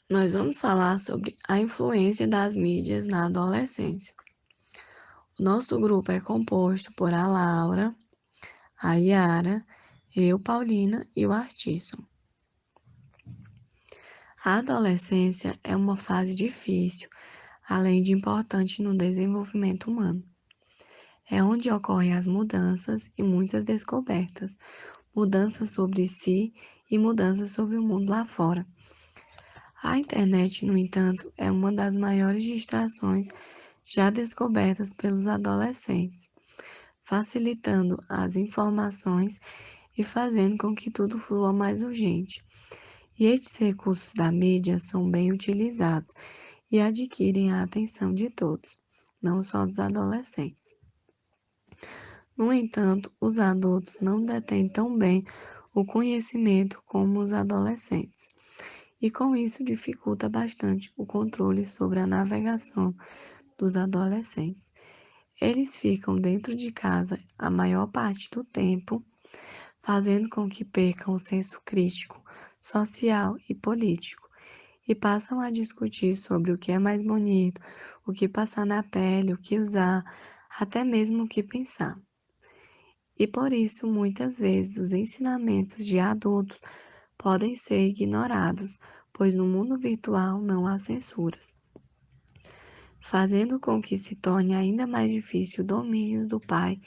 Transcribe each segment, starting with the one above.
Nós vamos falar sobre a influência das mídias na adolescência. O nosso grupo é composto por a Laura, a Yara, eu, Paulina e o Artisson. A adolescência é uma fase difícil, além de importante no desenvolvimento humano. É onde ocorrem as mudanças e muitas descobertas, mudanças sobre si e mudanças sobre o mundo lá fora. A internet, no entanto, é uma das maiores distrações já descobertas pelos adolescentes, facilitando as informações e fazendo com que tudo flua mais urgente. E estes recursos da mídia são bem utilizados e adquirem a atenção de todos, não só dos adolescentes. No entanto, os adultos não detêm tão bem o conhecimento como os adolescentes, e com isso dificulta bastante o controle sobre a navegação dos adolescentes. Eles ficam dentro de casa a maior parte do tempo, fazendo com que percam o senso crítico, social e político, e passam a discutir sobre o que é mais bonito, o que passar na pele, o que usar, até mesmo o que pensar. E por isso, muitas vezes, os ensinamentos de adultos podem ser ignorados, pois no mundo virtual não há censuras, fazendo com que se torne ainda mais difícil o domínio do pai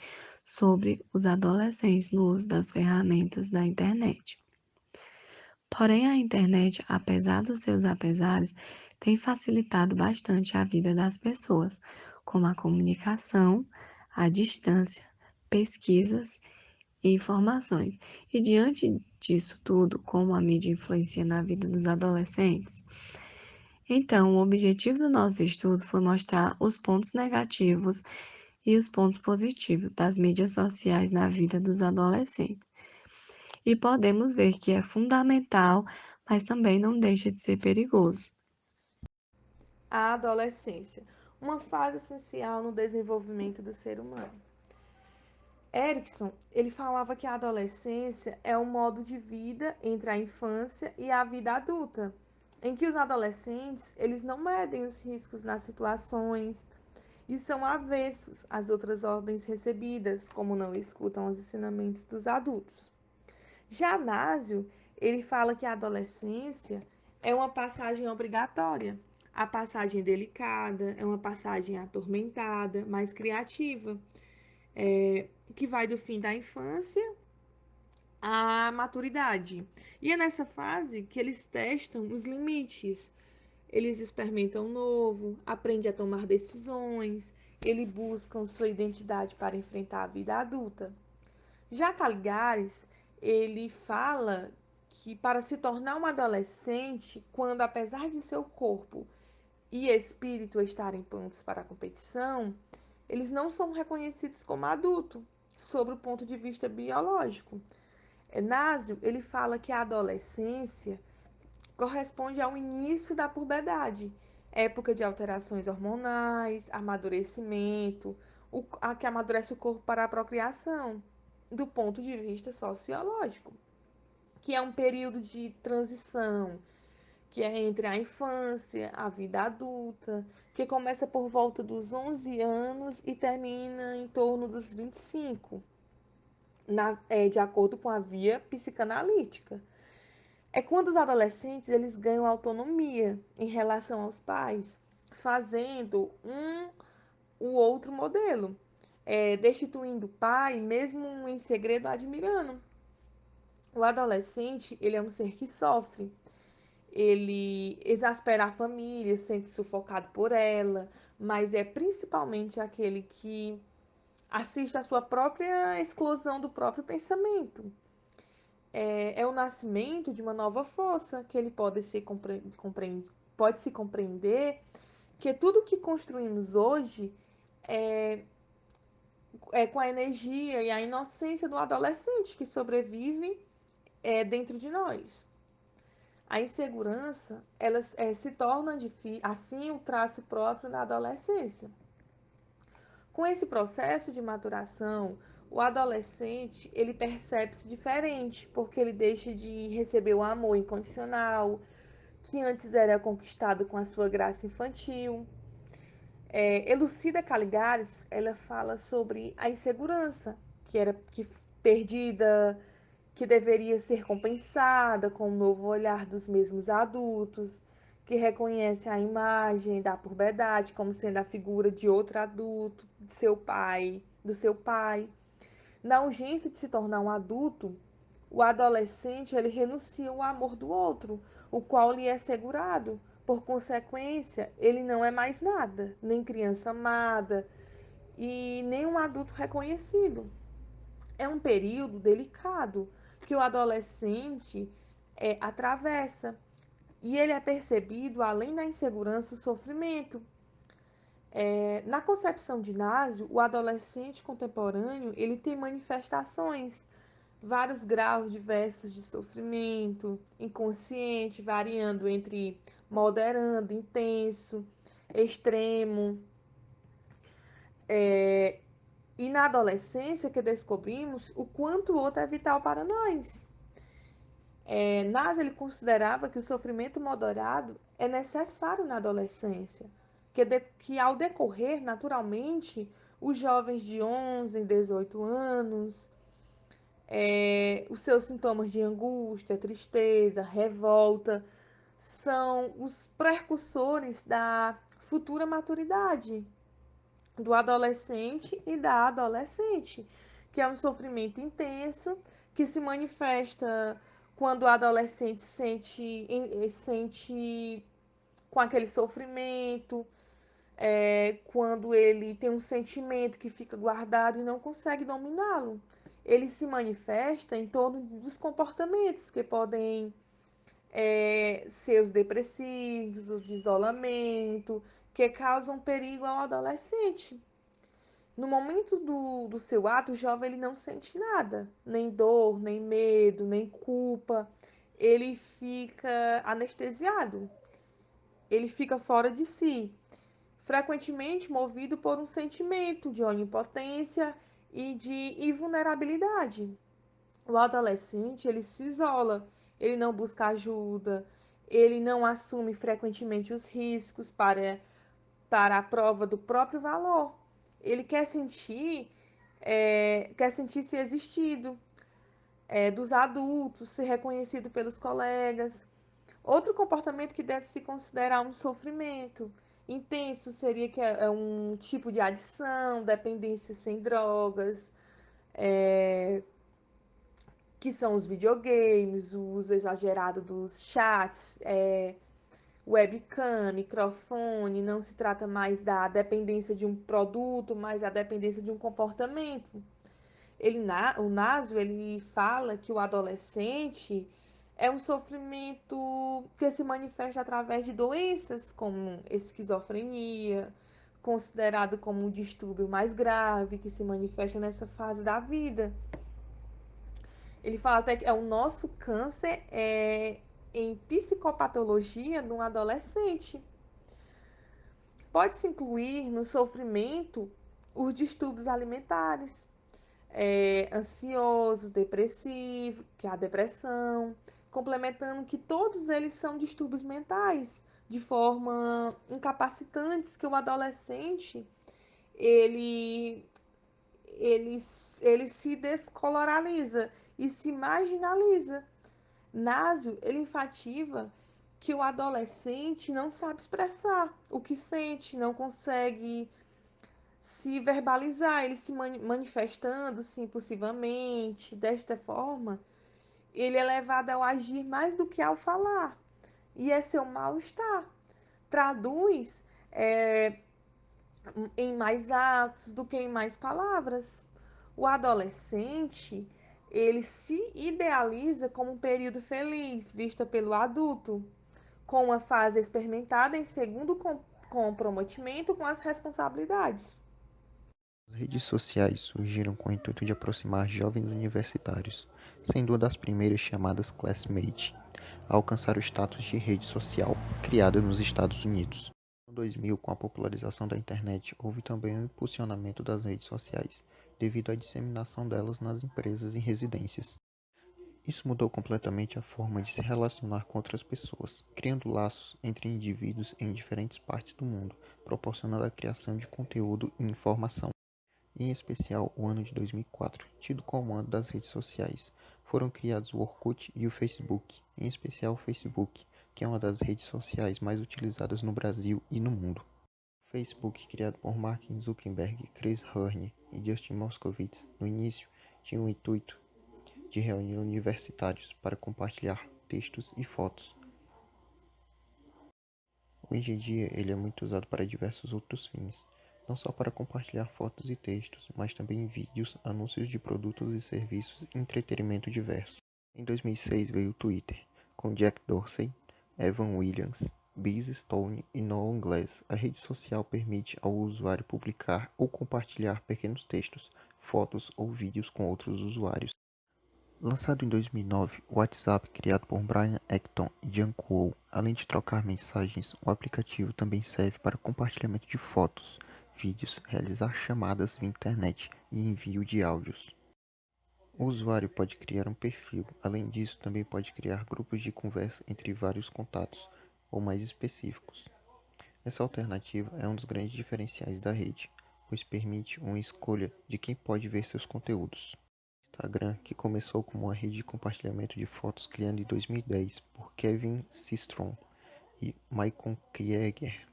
sobre os adolescentes no uso das ferramentas da internet. Porém, a internet, apesar dos seus apesares, tem facilitado bastante a vida das pessoas, como a comunicação, a distância, pesquisas e informações. E diante disso tudo, como a mídia influencia na vida dos adolescentes, então, o objetivo do nosso estudo foi mostrar os pontos negativos e os pontos positivos das mídias sociais na vida dos adolescentes. E podemos ver que é fundamental, mas também não deixa de ser perigoso. A adolescência, uma fase essencial no desenvolvimento do ser humano. Erickson, ele falava que a adolescência é um modo de vida entre a infância e a vida adulta, em que os adolescentes, eles não medem os riscos nas situações e são avessos às outras ordens recebidas, como não escutam os ensinamentos dos adultos. Já Násio, ele fala que a adolescência é uma passagem obrigatória. A passagem delicada, é uma passagem atormentada, mais criativa, que vai do fim da infância à maturidade. E é nessa fase que eles testam os limites. Eles experimentam o novo, aprendem a tomar decisões, eles buscam sua identidade para enfrentar a vida adulta. Já Caligares, ele fala que para se tornar um adolescente, quando apesar de seu corpo e espírito estarem prontos para a competição, eles não são reconhecidos como adulto, sob o ponto de vista biológico. Násio, ele fala que a adolescência corresponde ao início da puberdade, época de alterações hormonais, amadurecimento, a que amadurece o corpo para a procriação, do ponto de vista sociológico, que é um período de transição, que é entre a infância, a vida adulta, que começa por volta dos 11 anos e termina em torno dos 25, de acordo com a via psicanalítica. É quando os adolescentes eles ganham autonomia em relação aos pais, fazendo o outro modelo, destituindo o pai, mesmo em segredo, admirando. O adolescente ele é um ser que sofre, ele exaspera a família, sente sufocado por ela, mas é principalmente aquele que assiste à sua própria exclusão do próprio pensamento. É o nascimento de uma nova força que ele pode se compreender que tudo que construímos hoje é, é com a energia e a inocência do adolescente que sobrevive dentro de nós. A insegurança, ela se torna assim o traço próprio da adolescência. Com esse processo de maturação, o adolescente ele percebe-se diferente, porque ele deixa de receber o amor incondicional, que antes era conquistado com a sua graça infantil. Elucida Caligares, ela fala sobre a insegurança, que perdida, que deveria ser compensada com o novo olhar dos mesmos adultos, que reconhece a imagem da puberdade como sendo a figura de outro adulto, de seu pai, do seu pai. Na urgência de se tornar um adulto, o adolescente ele renuncia ao amor do outro, o qual lhe é segurado. Por consequência, ele não é mais nada, nem criança amada e nem um adulto reconhecido. É um período delicado que o adolescente atravessa e ele é percebido, além da insegurança, o sofrimento. Na concepção de Nasio, o adolescente contemporâneo ele tem manifestações, vários graus diversos de sofrimento, inconsciente, variando entre moderando, intenso, extremo. E na adolescência que descobrimos o quanto o outro é vital para nós. Nas ele considerava que o sofrimento moderado é necessário na adolescência, que ao decorrer, naturalmente, os jovens de 11, 18 anos, os seus sintomas de angústia, tristeza, revolta, são os precursores da futura maturidade do adolescente e da adolescente, que é um sofrimento intenso que se manifesta quando o adolescente sente com aquele sofrimento, quando ele tem um sentimento que fica guardado e não consegue dominá-lo. Ele se manifesta em torno dos comportamentos que podem ser os depressivos, o de isolamento, que causam perigo ao adolescente. No momento do seu ato, o jovem ele não sente nada, nem dor, nem medo, nem culpa. Ele fica anestesiado, ele fica fora de si, frequentemente movido por um sentimento de onipotência e de invulnerabilidade. O adolescente, ele se isola, ele não busca ajuda, ele não assume frequentemente os riscos para a prova do próprio valor. Ele quer sentir-se existido, dos adultos, ser reconhecido pelos colegas. Outro comportamento que deve se considerar um sofrimento intenso seria que é um tipo de adição, dependência sem drogas, que são os videogames, o uso exagerado dos chats, webcam, microfone, não se trata mais da dependência de um produto, mas a dependência de um comportamento. O Nasio, ele fala que o adolescente é um sofrimento que se manifesta através de doenças como esquizofrenia, considerado como um distúrbio mais grave que se manifesta nessa fase da vida. Ele fala até que o nosso câncer em psicopatologia de um adolescente. Pode-se incluir no sofrimento os distúrbios alimentares, ansiosos, depressivos, que é a depressão, complementando que todos eles são distúrbios mentais, de forma incapacitantes, que o adolescente ele, ele, ele se descoloraliza e se marginaliza. Nasio, ele enfatiza que o adolescente não sabe expressar o que sente, não consegue se verbalizar, ele se manifestando sim, impulsivamente. Desta forma, ele é levado ao agir mais do que ao falar, e é seu mal-estar. Traduz em mais atos do que em mais palavras. O adolescente, ele se idealiza como um período feliz, vista pelo adulto, com uma fase experimentada em segundo comprometimento com as responsabilidades. As redes sociais surgiram com o intuito de aproximar jovens universitários, sendo uma das primeiras chamadas Classmate a alcançar o status de rede social, criada nos Estados Unidos. No 2000, com a popularização da internet, houve também um impulsionamento das redes sociais, devido à disseminação delas nas empresas e residências. Isso mudou completamente a forma de se relacionar com outras pessoas, criando laços entre indivíduos em diferentes partes do mundo, proporcionando a criação de conteúdo e informação. Em especial, o ano de 2004, tido como ano das redes sociais, foram criados o Orkut e o Facebook, em especial o Facebook, que é uma das redes sociais mais utilizadas no Brasil e no mundo. O Facebook, criado por Mark Zuckerberg, Chris Hurley e Justin Moskovitz, no início, tinha o intuito de reunir universitários para compartilhar textos e fotos. Hoje em dia, ele é muito usado para diversos outros fins, não só para compartilhar fotos e textos, mas também vídeos, anúncios de produtos e serviços e entretenimento diverso. Em 2006 veio o Twitter, com Jack Dorsey, Evan Williams, Biz Stone e Noah Glass. A rede social permite ao usuário publicar ou compartilhar pequenos textos, fotos ou vídeos com outros usuários. Lançado em 2009, o WhatsApp, criado por Brian Acton e Jan Kuo, além de trocar mensagens, o aplicativo também serve para compartilhamento de fotos, vídeos, realizar chamadas via internet e envio de áudios. O usuário pode criar um perfil, além disso também pode criar grupos de conversa entre vários contatos, ou mais específicos. Essa alternativa é um dos grandes diferenciais da rede, pois permite uma escolha de quem pode ver seus conteúdos. Instagram, que começou como uma rede de compartilhamento de fotos criada em 2010 por Kevin Systrom e Michael Krieger.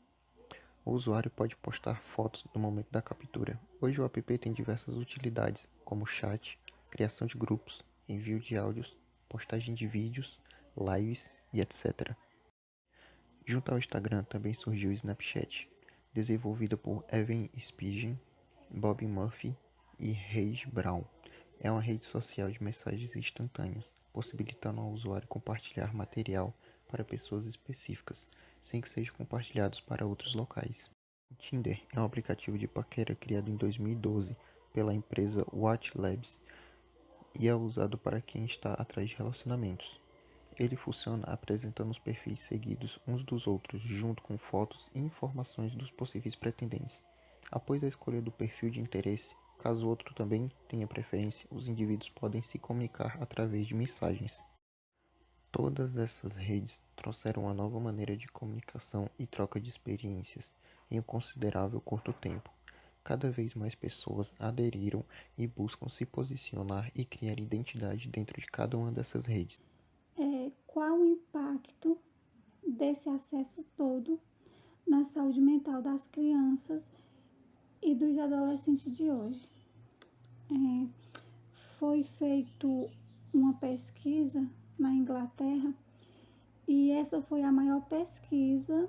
O usuário pode postar fotos no momento da captura. Hoje o app tem diversas utilidades, como chat, criação de grupos, envio de áudios, postagem de vídeos, lives e etc. Junto ao Instagram também surgiu o Snapchat, desenvolvida por Evan Spigen, Bob Murphy e Reis Brown. É uma rede social de mensagens instantâneas, possibilitando ao usuário compartilhar material para pessoas específicas, sem que sejam compartilhados para outros locais. O Tinder é um aplicativo de paquera criado em 2012 pela empresa Watch Labs e é usado para quem está atrás de relacionamentos. Ele funciona apresentando os perfis seguidos uns dos outros, junto com fotos e informações dos possíveis pretendentes. Após a escolha do perfil de interesse, caso o outro também tenha preferência, os indivíduos podem se comunicar através de mensagens. Todas essas redes trouxeram uma nova maneira de comunicação e troca de experiências em um considerável curto tempo. Cada vez mais pessoas aderiram e buscam se posicionar e criar identidade dentro de cada uma dessas redes. Qual o impacto desse acesso todo na saúde mental das crianças e dos adolescentes de hoje? Foi feita uma pesquisa na Inglaterra e essa foi a maior pesquisa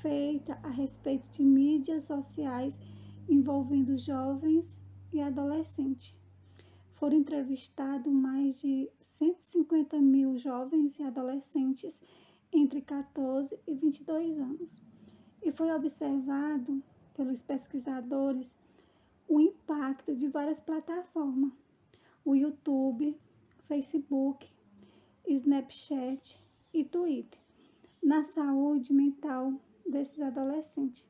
feita a respeito de mídias sociais envolvendo jovens e adolescentes. Foram entrevistados mais de 150 mil jovens e adolescentes entre 14 e 22 anos. E foi observado pelos pesquisadores o impacto de várias plataformas, o YouTube, Facebook, Snapchat e Twitter, na saúde mental desses adolescentes,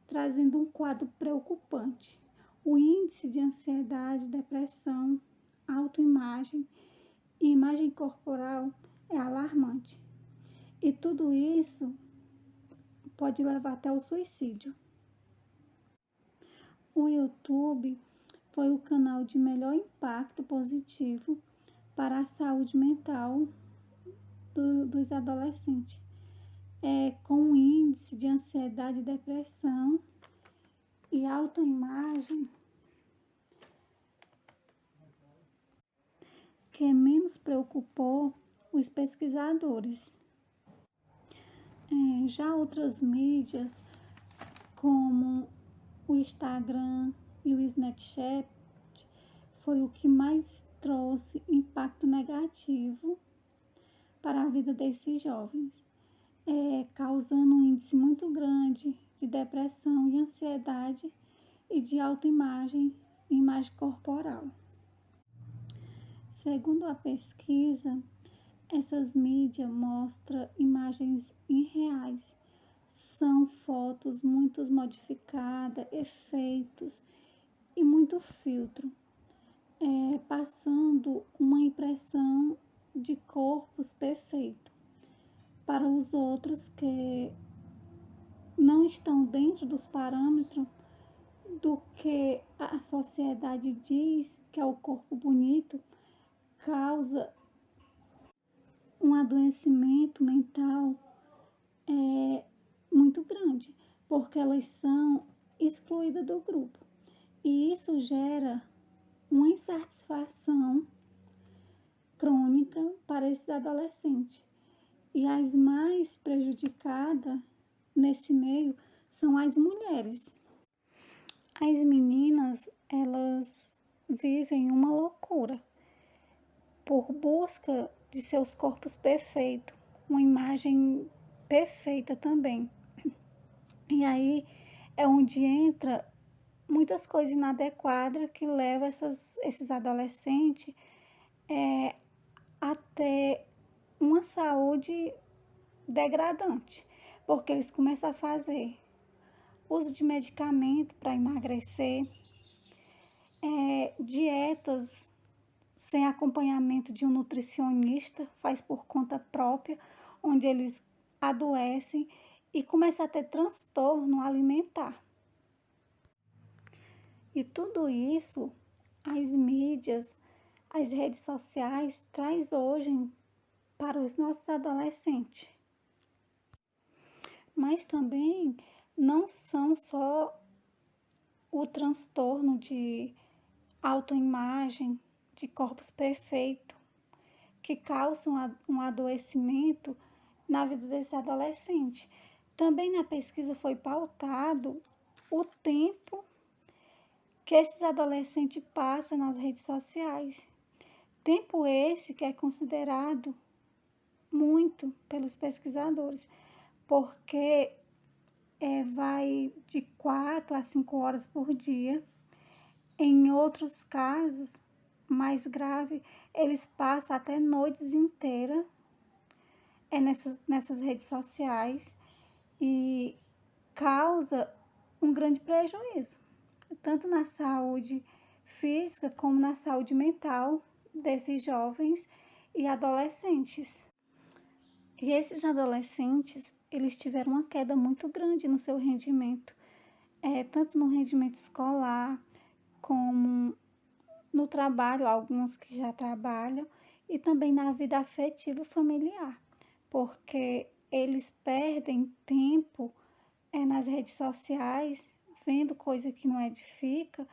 trazendo um quadro preocupante. O índice de ansiedade, depressão, autoimagem e imagem corporal é alarmante. E tudo isso pode levar até o suicídio. O YouTube foi o canal de melhor impacto positivo para a saúde mental dos adolescentes, com um índice de ansiedade, depressão e autoimagem que menos preocupou os pesquisadores. Já outras mídias, como o Instagram e o Snapchat, foi o que mais trouxe impacto negativo para a vida desses jovens, causando um índice muito grande de depressão e ansiedade e de autoimagem e imagem corporal. Segundo a pesquisa, essas mídias mostram imagens irreais, são fotos muito modificadas, efeitos e muito filtro. passando uma impressão de corpos perfeitos para os outros que não estão dentro dos parâmetros do que a sociedade diz que é o corpo bonito, causa um adoecimento mental muito grande, porque elas são excluídas do grupo. E isso gera uma insatisfação crônica para esses adolescentes. E as mais prejudicadas nesse meio são as mulheres. As meninas, elas vivem uma loucura por busca de seus corpos perfeitos, uma imagem perfeita também. E aí é onde entra muitas coisas inadequadas que levam esses adolescentes a ter uma saúde degradante, porque eles começam a fazer uso de medicamento para emagrecer, dietas sem acompanhamento de um nutricionista, faz por conta própria, onde eles adoecem e começam a ter transtorno alimentar. E tudo isso, as mídias, as redes sociais, traz hoje para os nossos adolescentes. Mas também não são só o transtorno de autoimagem, de corpos perfeitos, que causam um adoecimento na vida desse adolescente. Também na pesquisa foi pautado o tempo que esses adolescentes passam nas redes sociais. Tempo esse que é considerado muito pelos pesquisadores, porque vai de 4 a 5 horas por dia. Em outros casos, mais grave, eles passam até noites inteiras nessas redes sociais e causa um grande prejuízo, tanto na saúde física como na saúde mental desses jovens e adolescentes. E esses adolescentes, eles tiveram uma queda muito grande no seu rendimento, tanto no rendimento escolar, como no trabalho, alguns que já trabalham, e também na vida afetiva familiar, porque eles perdem tempo nas redes sociais, vendo coisa que não edifica,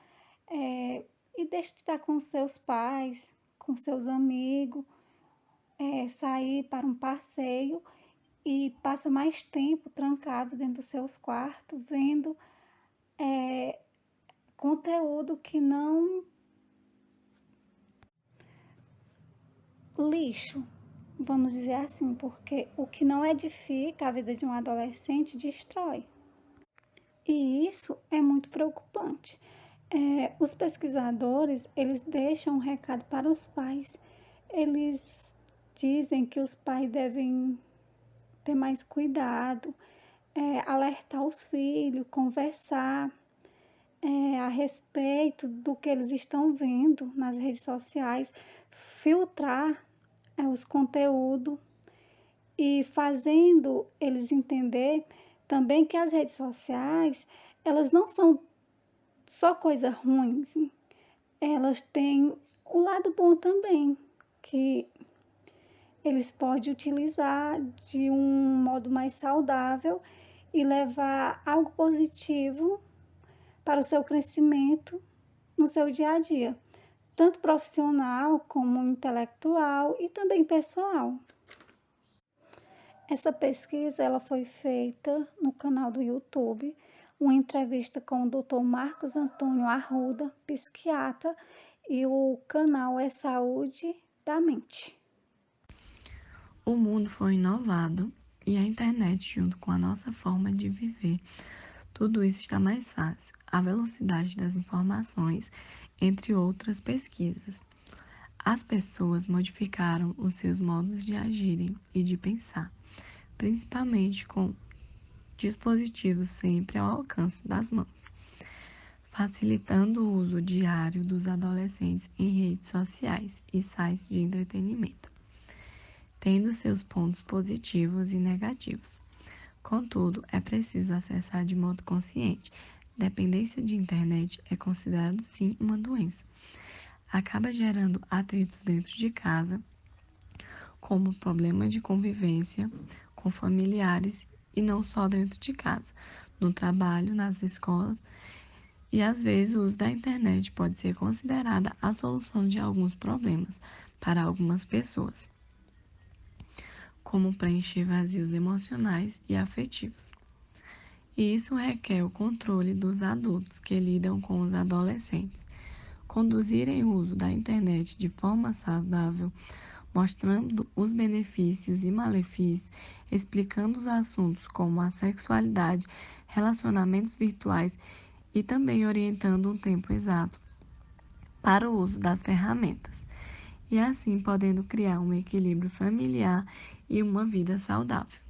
e deixam de estar com seus pais, com seus amigos, sair para um passeio e passa mais tempo trancado dentro dos seus quartos, vendo conteúdo que não... lixo, vamos dizer assim, porque o que não edifica a vida de um adolescente destrói. E isso é muito preocupante. Os pesquisadores, eles deixam um recado para os pais. Eles dizem que os pais devem ter mais cuidado, alertar os filhos, conversar a respeito do que eles estão vendo nas redes sociais, filtrar os conteúdos e fazendo eles entender também que as redes sociais, elas não são só coisas ruins, elas têm o lado bom também, que eles podem utilizar de um modo mais saudável e levar algo positivo para o seu crescimento no seu dia a dia, tanto profissional como intelectual e também pessoal. Essa pesquisa ela foi feita no canal do YouTube, uma entrevista com o Dr. Marcos Antônio Arruda, psiquiatra, e o canal é Saúde da Mente. O mundo foi inovado e a internet, junto com a nossa forma de viver, tudo isso está mais fácil. A velocidade das informações, entre outras pesquisas. As pessoas modificaram os seus modos de agirem e de pensar, principalmente com dispositivos sempre ao alcance das mãos. facilitando o uso diário dos adolescentes em redes sociais e sites de entretenimento, tendo seus pontos positivos e negativos. Contudo, é preciso acessar de modo consciente. Dependência de internet é considerado sim uma doença. Acaba gerando atritos dentro de casa, como problemas de convivência com familiares e não só dentro de casa, no trabalho, nas escolas, e às vezes o uso da internet pode ser considerada a solução de alguns problemas para algumas pessoas, como preencher vazios emocionais e afetivos. E isso requer o controle dos adultos que lidam com os adolescentes, conduzirem o uso da internet de forma saudável, mostrando os benefícios e malefícios, explicando os assuntos como a sexualidade, relacionamentos virtuais e também orientando um tempo exato para o uso das ferramentas, e assim podendo criar um equilíbrio familiar e uma vida saudável.